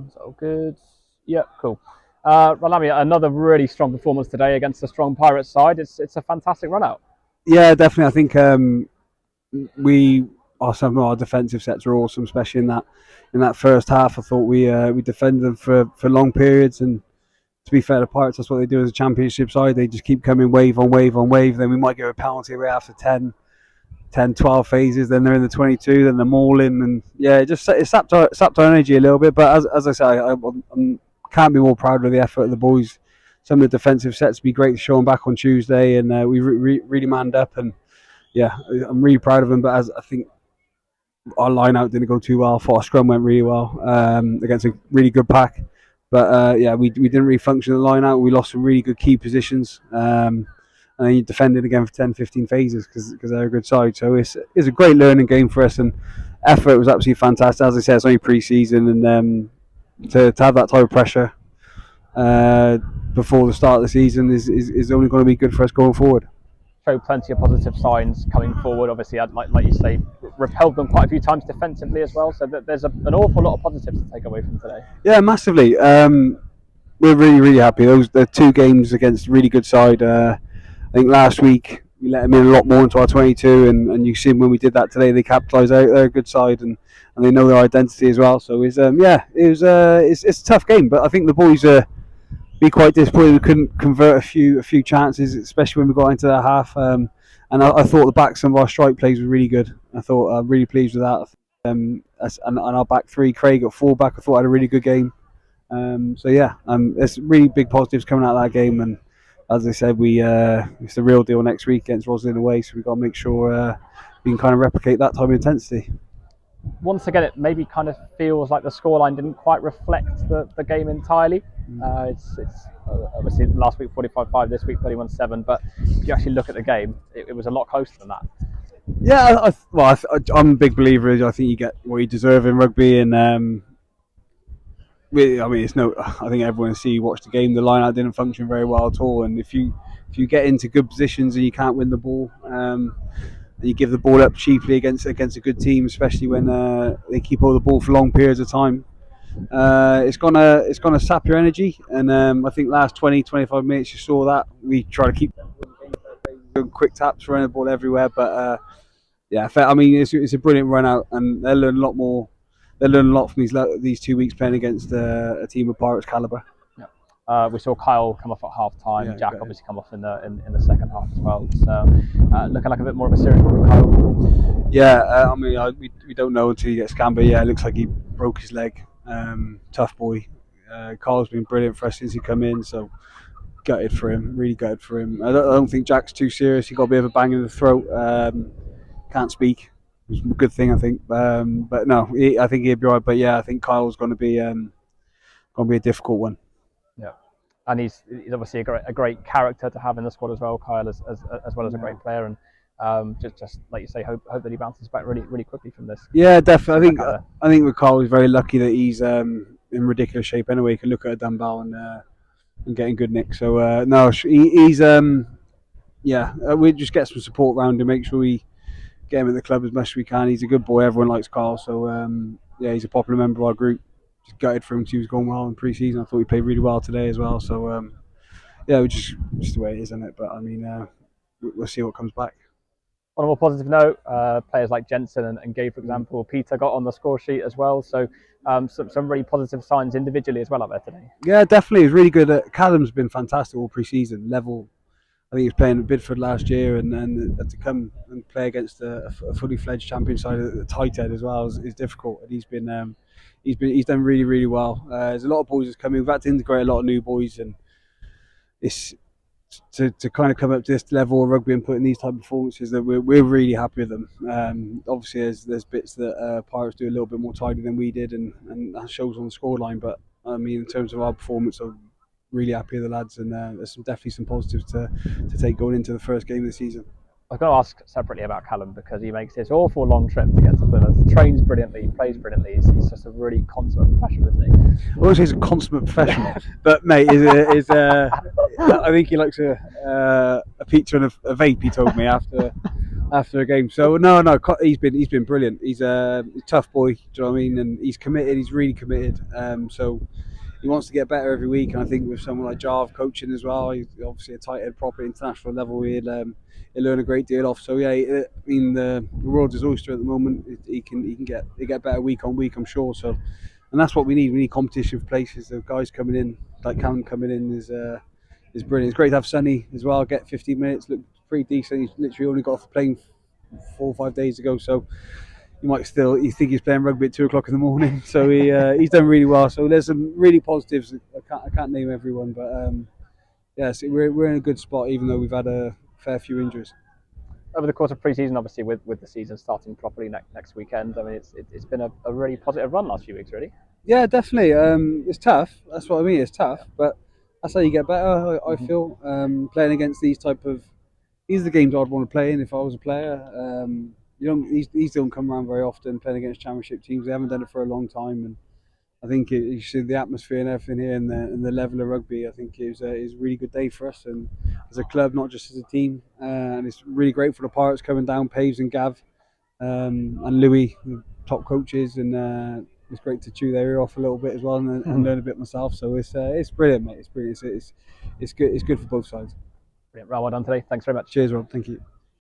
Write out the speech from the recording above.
Is that all good? Yeah, cool. Lamby, another really strong performance today against a strong Pirates side. It's a fantastic run out. Yeah, definitely. I think we some of our defensive sets were awesome, especially in that first half. I thought we defended them for long periods, and to be fair to Pirates, that's what they do as a championship side. They just keep coming wave on wave on wave. Then we might get a penalty away after 12 phases. Then they're in the 22. Then they're mauling, and yeah, it sapped our energy a little bit. But as I say, I can't be more proud of the effort of the boys. Some of the defensive sets would be great to show them back on Tuesday, and we really manned up. And yeah, I'm really proud of them. But as I think our line out didn't go too well. I thought our scrum went really well against a really good pack. But yeah, we didn't really function the line out. We lost some really good key positions. And then you defended again for 10, 15 phases because they're a good side. So it's a great learning game for us, and effort was absolutely fantastic. As I said, it's only pre-season, and to have that type of pressure before the start of the season is only going to be good for us going forward. Show plenty of positive signs coming forward. Obviously, like you say, repelled them quite a few times defensively as well. So that there's an awful lot of positives to take away from today. Yeah, massively. We're really happy. The 2 games against a really good side. I think last week we let them in a lot more into our 22, and you see when we did that today, they capitalised. They're a good side, and they know their identity as well. So it's a tough game, but I think the boys be quite disappointed we couldn't convert a few chances, especially when we got into that half. And I thought the back, some of our strike plays were really good. I'm really pleased with that. And our back 3, Craig at fullback, I thought had a really good game. So yeah, there's really big positives coming out of that game, and as I said, it's the real deal next week against Roslyn away, so we've got to make sure we can kind of replicate that type of intensity. Once again, it maybe kind of feels like the scoreline didn't quite reflect the game entirely. It's obviously last week 45-5, this week 31-7, but if you actually look at the game, it was a lot closer than that. Yeah, I'm a big believer. I think you get what you deserve in rugby, and I mean, it's no. I think everyone watched the game. The line-out didn't function very well at all, and if you get into good positions and you can't win the ball, and you give the ball up cheaply against a good team, especially when they keep all the ball for long periods of time, it's gonna sap your energy. And I think last 20-25 minutes you saw that we try to keep quick taps, running the ball everywhere. But yeah, I mean it's a brilliant run out, and they'll learn a lot more. They'll learn a lot from these 2 weeks playing against a team of Pirates calibre. Yeah. We saw Kyle come off at half time. Yeah, Jack obviously come off in the second half as well. So looking like a bit more of a serious one with Kyle. Yeah, I mean we don't know until he gets scanned, but yeah, it looks like he broke his leg. Tough boy. Kyle's been brilliant for us since he come in, so gutted for him. Really gutted for him. I don't think Jack's too serious. He got a bit of a bang in the throat. Can't speak. It was a good thing, I think. But no, I think he'll be right. But yeah, I think Kyle's going to be a difficult one. Yeah, and he's obviously a great character to have in the squad as well, Kyle, as well as a great player. And just like you say, hope that he bounces back really quickly from this. Yeah, definitely. I think with Kyle, he's very lucky that he's in ridiculous shape anyway. He can look at a dumbbell and getting good nick. So no, he's we just get some support around him, make sure we get him at the club as much as we can. He's a good boy. Everyone likes Carl. So yeah, he's a popular member of our group. Just gutted for him because he was going well in pre-season. I thought he played really well today as well. So yeah, which is just the way it is, isn't it? But I mean, we'll see what comes back. On a more positive note, players like Jensen and Gabe, for example, Peter got on the score sheet as well. So some really positive signs individually as well up there today. Yeah, definitely. It's really good. Callum's been fantastic all pre-season. Level. I think he was playing at Bidford last year, and to come and play against a fully fledged champion side at tight head as well is difficult. And he's done really well. There's a lot of boys that's coming. We've had to integrate a lot of new boys, and it's to kind of come up to this level of rugby and put in these type of performances that we're really happy with them. Obviously, there's bits that Pirates do a little bit more tidy than we did, and that shows on the scoreline. But I mean, in terms of our performance, I'm really happy with the lads, and there's definitely some positives to take going into the first game of the season. I was going to ask separately about Callum because he makes this awful long trip to get to Plymouth. Trains brilliantly, plays brilliantly. He's just a really consummate professional, isn't he? I won't say he's a consummate professional, but mate, I think he likes a pizza and a vape. He told me after after a game. So no, he's been brilliant. He's a tough boy. Do you know what I mean? And he's committed. He's really committed. So he wants to get better every week. And I think with someone like Jarve coaching as well, he's obviously a tight head, proper international level. He'll learn a great deal off. So yeah, I mean the world's his oyster at the moment. He can get better week on week, I'm sure. So, and that's what we need. We need competition for places. The guys coming in, like Callum coming in, is brilliant. It's great to have Sonny as well. Get 15 minutes. Look pretty decent. He's literally only got off the plane 4 or 5 days ago. So you think he's playing rugby at 2 o'clock in the morning. So he's done really well. So there's some really positives. I can't name everyone, but yes, we're in a good spot, even though we've had a fair few injuries. Over the course of pre-season, obviously with the season starting properly next weekend, I mean it's been a really positive run last few weeks, really. Yeah, definitely. It's tough. That's what I mean. It's tough, but that's how you get better. I feel playing against these are the games I'd want to play in if I was a player. These don't come around very often. Playing against championship teams, they haven't done it for a long time, and I think you see the atmosphere and everything here, and the level of rugby. I think it was a really good day for us, and as a club, not just as a team. And it's really great for the Pirates coming down, Paves and Gav, and Louis, the top coaches, and it's great to chew their ear off a little bit as well and learn a bit myself. So it's brilliant, mate. It's brilliant. It's good. It's good for both sides. Brilliant. Well done today. Thanks very much. Cheers, Rob. Thank you.